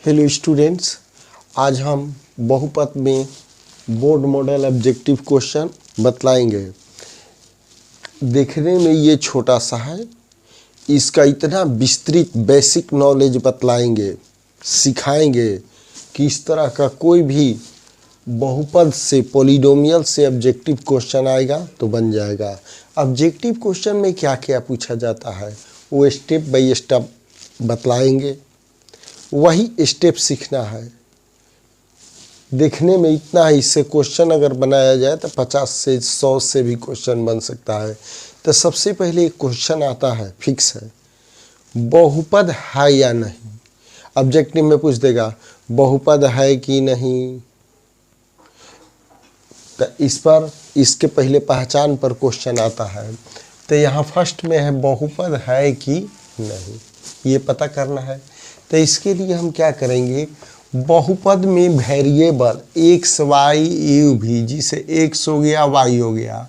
Hello students, आज हम बहुपद में बोर्ड मॉडल ऑब्जेक्टिव क्वेश्चन बतलाएंगे। देखने में ये छोटा सा है, इसका इतना विस्तृत बेसिक नॉलेज बतलाएंगे, सिखाएंगे कि इस तरह का कोई भी बहुपद से पॉलिनोमियल से ऑब्जेक्टिव क्वेश्चन आएगा तो बन जाएगा। ऑब्जेक्टिव क्वेश्चन में क्या क्या पूछा जाता है वो स्टेप बाय स्टेप बतलाएंगे, वही स्टेप सीखना है। देखने में इतना है, इससे क्वेश्चन अगर बनाया जाए तो 50 से 100 से भी क्वेश्चन बन सकता है। तो सबसे पहले एक क्वेश्चन आता है, फिक्स है, बहुपद है या नहीं। ऑब्जेक्टिव में पूछ देगा बहुपद है कि नहीं, तो इस पर इसके पहले पहचान पर क्वेश्चन आता है। तो यहाँ फर्स्ट में है बहुपद है कि नहीं, ये पता करना है। तो इसके लिए हम क्या करेंगे, बहुपद में वेरिएबल एक्स वाई यू भी, जिसे एक्स हो गया वाई हो गया,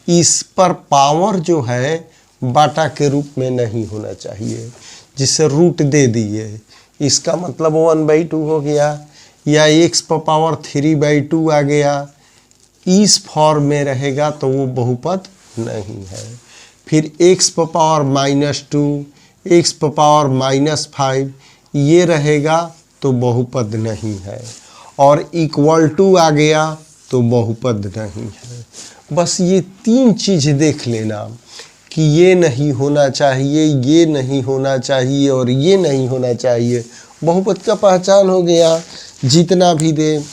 इस पर पावर जो है बाटा के रूप में नहीं होना चाहिए, जिसे रूट दे दिए। इसका मतलब 1/2 हो गया या एक्स पर पावर 3/2 आ गया, इस फॉर्म में रहेगा तो वो बहुपद नहीं है। फिर एक्स पर पावर -2, एक्स पर पावर -5 ये रहेगा तो बहुपद नहीं है, और इक्वल टू आ गया तो बहुपद नहीं है। बस ये तीन चीज़ देख लेना कि ये नहीं होना चाहिए, ये नहीं होना चाहिए और ये नहीं होना चाहिए। बहुपद का पहचान हो गया, जितना भी दे।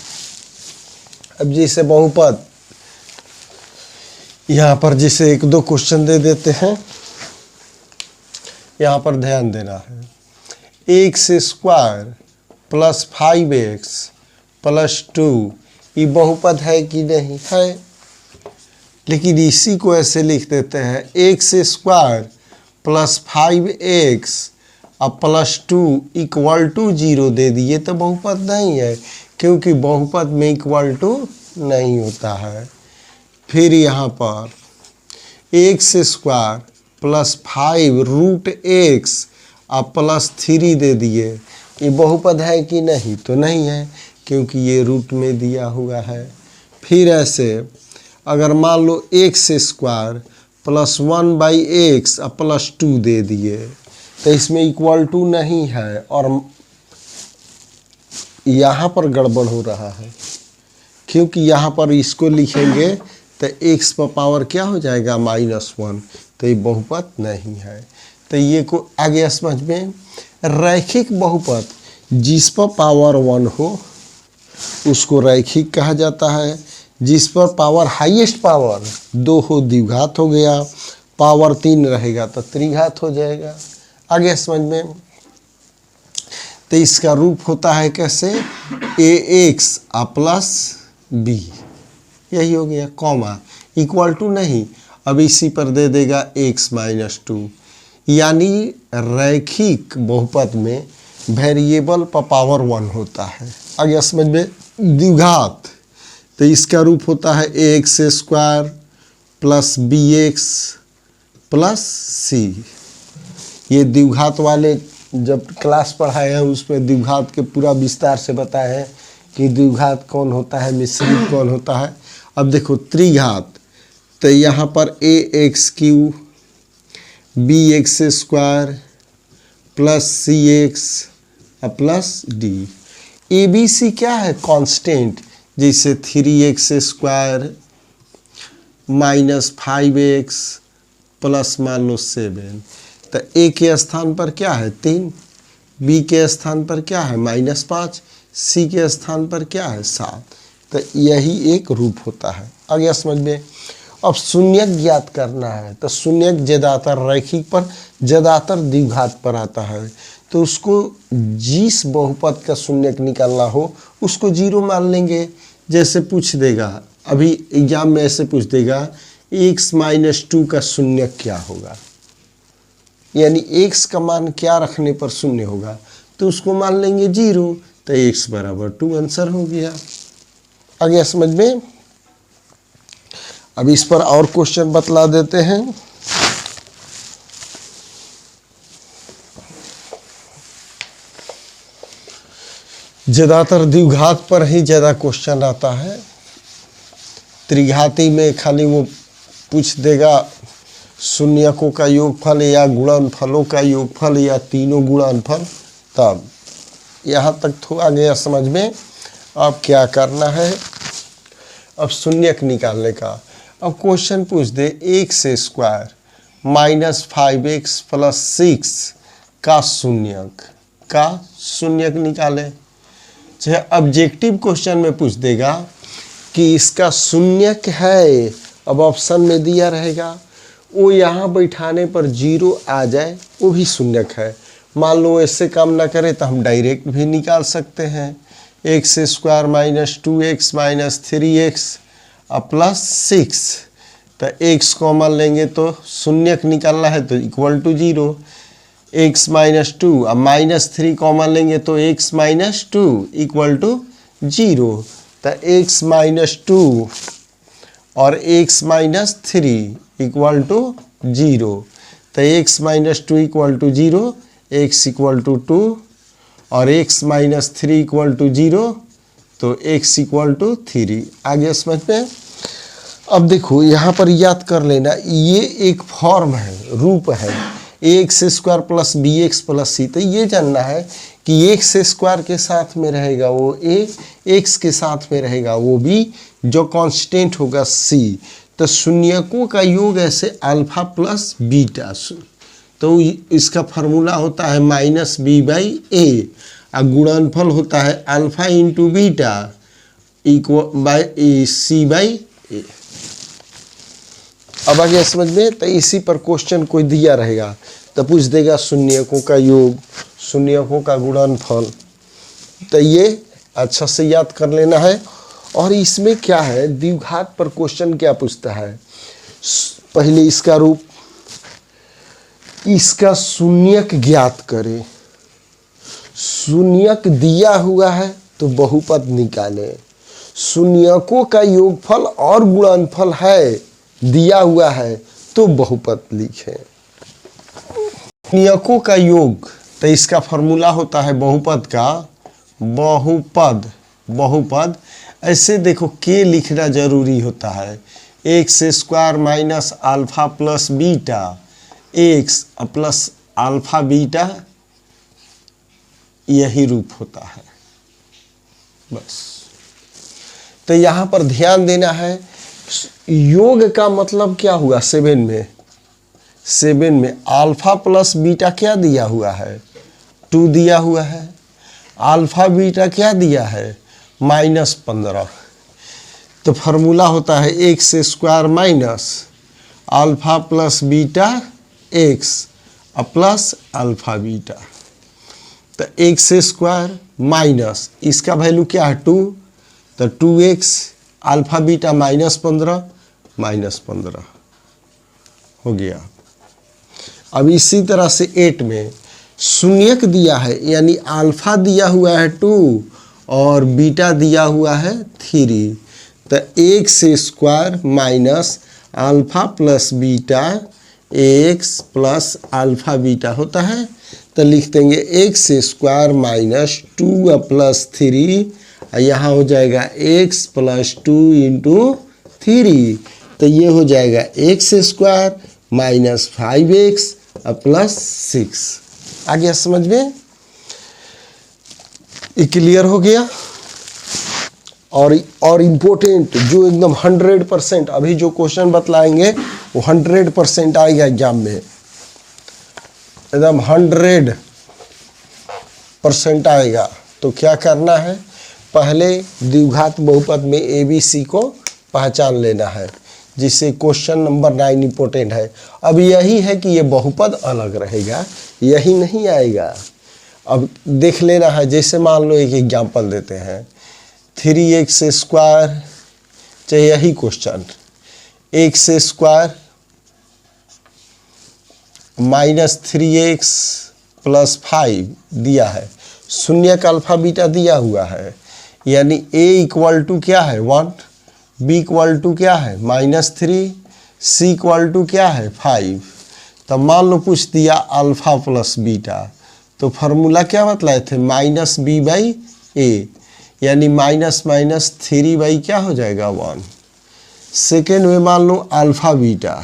अब जैसे बहुपद यहाँ पर जैसे 1-2 क्वेश्चन दे देते हैं, यहाँ पर ध्यान देना है। x² + 5x + 2 ये बहुपद है कि नहीं है, लेकिन इसी को ऐसे लिख देते हैं x² + 5x + 2 = 0 दे दिए तो बहुपद नहीं है, क्योंकि बहुपद में इक्वल टू नहीं होता है। फिर यहाँ पर x² + 5√x +3 दे दिए, ये बहुपद है कि नहीं, तो नहीं है, क्योंकि ये रूट में दिया हुआ है। फिर ऐसे अगर मान लो x² + 1/x + 2 दे दिए तो इसमें इक्वल टू नहीं है, और यहाँ पर गड़बड़ हो रहा है, क्योंकि यहाँ पर इसको लिखेंगे तो x पर पावर क्या हो जाएगा -1, तो ये बहुपद नहीं है। तो ये को आगे समझ में, रैखिक बहुपद जिस पर पावर 1 हो उसको रैखिक कहा जाता है, जिस पर पावर हाईएस्ट पावर 2 हो द्विघात हो गया, पावर 3 रहेगा तो त्रिघात हो जाएगा। आगे समझ में, तो इसका रूप होता है कैसे, ax + b, यही हो गया, कॉमा इक्वल टू नहीं, अब इसी पर दे देगा x - 2। यानी रैखिक बहुपद में वेरिएबल पर पावर 1 होता है। आगे समझ में, द्विघात तो इसका रूप होता है ax² + bx + c। ये द्विघात वाले जब क्लास पढ़ाए हैं उसमें द्विघात के पूरा विस्तार से बताए हैं कि द्विघात कौन होता है, मिश्रित कौन होता है। अब देखो त्रिघात, तो यहाँ पर ax³ bx² + cx + d। abc क्या है, कांस्टेंट, जैसे 3x² - 5x + मान लो 7। तो a के स्थान पर क्या है 3, b के स्थान पर क्या है -5, c के स्थान पर क्या है 7। तो यही एक रूप होता है। आगे समझ में, अब शून्यक ज्ञात करना है, तो शून्यक ज्यादातर रैखिक पर, ज्यादातर द्विघात पर आता है, तो उसको जिस बहुपद का शून्यक निकालना हो उसको 0 मान लेंगे। जैसे पूछ देगा, अभी एग्जाम में ऐसे पूछ देगा x - 2 का शून्यक क्या होगा, यानी x का मान क्या रखने पर शून्य होगा, तो उसको मान लेंगे 0, तो x = 2 आंसर हो गया। आगे समझ में, अब इस पर और क्वेश्चन बतला देते हैं। ज़्यादातर द्विघात पर ही ज़्यादा क्वेश्चन आता है। त्रिघाती में खाली वो पूछ देगा शून्यकों का योगफल या गुणनफलों का योगफल या तीनों गुणनफल। तब यहाँ तक तो आ गया समझ में। अब क्या करना है, अब शून्यक निकालने का। अब क्वेश्चन पूछ दे X square minus 5x plus 6 का शून्यक निकाले। चाहे ऑब्जेक्टिव क्वेश्चन में पूछ देगा कि इसका शून्यक है, अब ऑप्शन में दिया रहेगा, वो यहाँ बैठाने पर 0 आ जाए वो भी शून्यक है। मान लो ऐसे काम ना करे तो हम डायरेक्ट भी निकाल सकते हैं। X square minus 2x minus 3x plus 6, तो x कॉमन लेंगे तो शून्यक निकालना है तो इक्वल टू 0। x माइनस 2 अब माइनस 3 कॉमन लेंगे तो x माइनस 2 इक्वल टू 0। तो x माइनस 2 और x माइनस 3 इक्वल टू 0। तो x minus 2 equal to 0, x equal to 2 और x माइनस 3 इक्वल टू 0, तो x इक्वल टू 3। आगे समझ में। अब देखो यहाँ पर याद कर लेना, ये एक फॉर्म है, रूप है, X square plus B X plus C. तो ये जानना है कि एक्स स्क्वायर के साथ में रहेगा वो ए, एक्स के साथ में रहेगा वो बी, जो कांस्टेंट होगा सी। तो शून्यकों का योग ऐसे अल्फा प्लस बीटा, तो इसका फार्मूला होता है माइनस बी बाई ए, और गुणनफल होता है alpha into beta equal by C by A. अब आगे समझ में। तो इसी पर क्वेश्चन कोई दिया रहेगा तो पूछ देगा शून्यकों का योग, शून्यकों का गुणनफल। तो ये अच्छा से याद कर लेना है। और इसमें क्या है, द्विघात पर क्वेश्चन क्या पूछता है, पहले इसका रूप, इसका शून्यक ज्ञात करें। शून्यक दिया हुआ है तो बहुपद निकाले। शून्यकों का योगफल और गुणनफल है, दिया हुआ है तो बहुपद लिखें। शून्यकों का योग, तो इसका फॉर्मूला होता है बहुपद का, बहुपद ऐसे देखो के लिखना जरूरी होता है। X square minus alpha plus beta x plus alpha beta, यही रूप होता है बस। तो यहाँ पर ध्यान देना है, योग का मतलब क्या हुआ, 7 में अल्फा प्लस बीटा क्या दिया हुआ है, 2 दिया हुआ है। अल्फा बीटा क्या दिया है, -15। तो फार्मूला होता है X square minus alpha plus beta x plus alpha beta. तो एक्स स्क्वायर माइनस इसका वैल्यू क्या है 2, तो 2x अल्फा बीटा -15 हो गया। अब इसी तरह से 8 में शून्यक दिया है, यानी अल्फा दिया हुआ है 2 और बीटा दिया हुआ है 3। तो x square minus alpha plus beta x plus alpha beta होता है। तो लिख देंगे एक्स स्क्वायर माइनस 2 प्लस 3, यहाँ हो जाएगा x प्लस 2 इंटू 3। तो ये हो जाएगा x square minus 5x plus 6। आ गया समझ में, ये क्लियर हो गया। और इम्पोर्टेंट जो एकदम 100%, अभी जो क्वेश्चन बतलाएंगे वो 100% आएगा एग्जाम में, एकदम 100% आएगा। तो क्या करना है, पहले द्विघात बहुपद में ABC को पहचान लेना है, जिससे क्वेश्चन नंबर 9 इम्पोर्टेंट है। अब यही है कि ये बहुपद अलग रहेगा, यही नहीं आएगा। अब देख लेना है, जैसे मान लो एक एग्जाम्पल देते हैं, 3x स्क्वायर, चाहे यही question, x square minus 3x plus 5 दिया है, शून्य का अल्फा बीटा दिया हुआ है, यानी a इक्वल टू क्या है 1, b इक्वल टू क्या है -3, c इक्वल टू क्या है 5। तो मान लो पूछ दिया अल्फा प्लस बीटा, तो फार्मूला क्या बतलाए थे -b/3। ए, यानी माइनस माइनस 3 बाई क्या हो जाएगा 1। सेकेंड में मान लो अल्फा बीटा,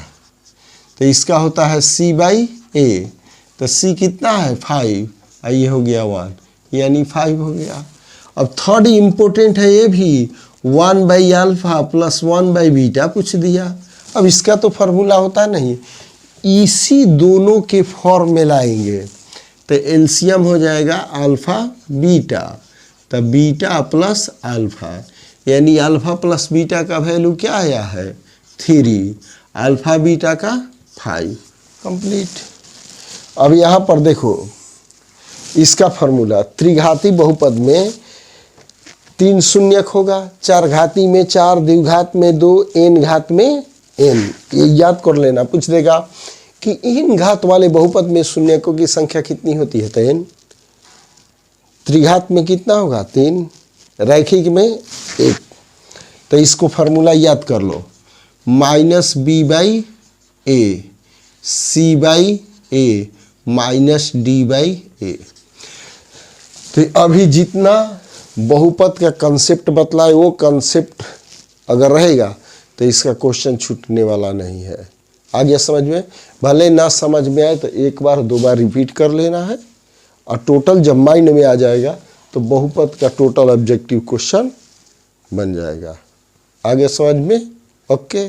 तो इसका होता है सी बाई ए, तो सी कितना है 5, ये हो गया 1, यानी 5 हो गया। अब थर्ड इम्पोर्टेंट है ये भी, 1 by alpha plus 1 by beta पूछ दिया। अब इसका तो फार्मूला होता नहीं, इसी दोनों के फॉर्म में लाएंगे तो एलसीएम हो जाएगा अल्फा बीटा, तो बीटा प्लस अल्फा, यानी अल्फा प्लस बीटा का वैल्यू क्या आया है 3, अल्फा बीटा का 5, कंप्लीट। अब यहाँ पर देखो इसका फार्मूला, त्रिघाती बहुपद में 3 शून्यक होगा, 4 घाती में 4, द्विघात में 2, n घात में n, ये याद कर लेना, पूछ देगा कि n घात वाले बहुपद में शून्यकों की संख्या कितनी होती है, तो n। त्रिघात में कितना होगा 3, रैखिक में 1, तो इसको फार्मूला याद कर लो, minus B by A, C by A, minus D by A. तो अभी जितना बहुपद का कंसेप्ट बतलाए वो कंसेप्ट अगर रहेगा तो इसका क्वेश्चन छूटने वाला नहीं है। आ गया समझ में? भले ना समझ में आए तो एक बार 2 बार रिपीट कर लेना है, और टोटल जब माइंड में आ जाएगा तो बहुपद का टोटल ऑब्जेक्टिव क्वेश्चन बन जाएगा। आ गया समझ में? ओके।